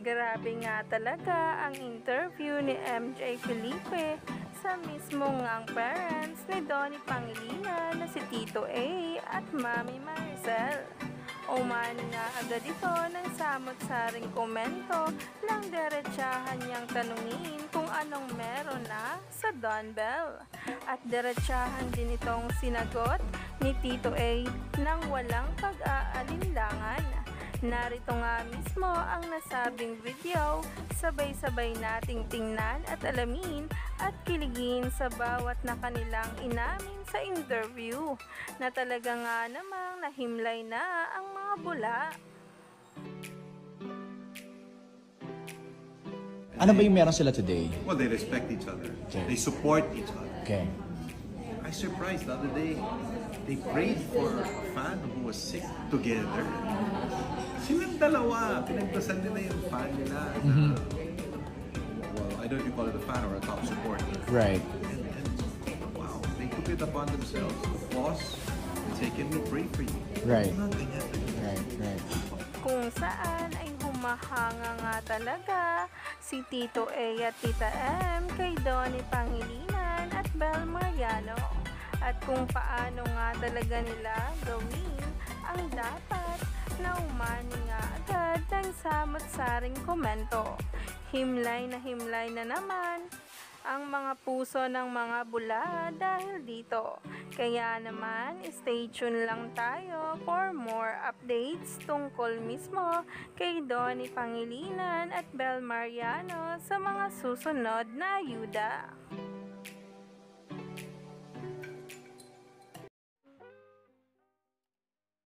Grabe nga talaga ang interview ni MJ Felipe sa mismong ngang parents ni Donnie Pangilinan na si Tito A at Mami Maricel. Umani nga agad ito ng samot-saring komento nang diretsahan niyang tanungin kung anong meron na sa Don Bell. At diretsahan din itong sinagot ni Tito A nang walang pag-aalinlangan. Narito nga mismo ang nasabing video, sabay-sabay nating tingnan at alamin at kiligin sa bawat na kanilang inamin sa interview na talaga nga namang nahimlay na ang mga bula. Ano ba yung meron sila today? Well, they respect each other. Okay. They support each other. Okay. I surprised the other day, they prayed for a fan who was sick together. Silang dalawa, pinagdasal nila yung fan nila. Well, I don't know if you call it a fan or a top supporter. Right. And wow, they took it upon themselves. Boss, say, can we pray for you? Right. Mga ganyan. Right. Kung saan ay humahanga nga talaga si Tito A at Tita M kay Donnie Pangilinan at Bel Mariano at kung paano nga talaga nila gawin ang dapat na umani nga agad ng samot-saring komento. Himlay na naman ang mga puso ng mga bula dahil dito. Kaya naman, stay tuned lang tayo for more updates tungkol mismo kay Donnie Pangilinan at Bel Mariano sa mga susunod na ayuda.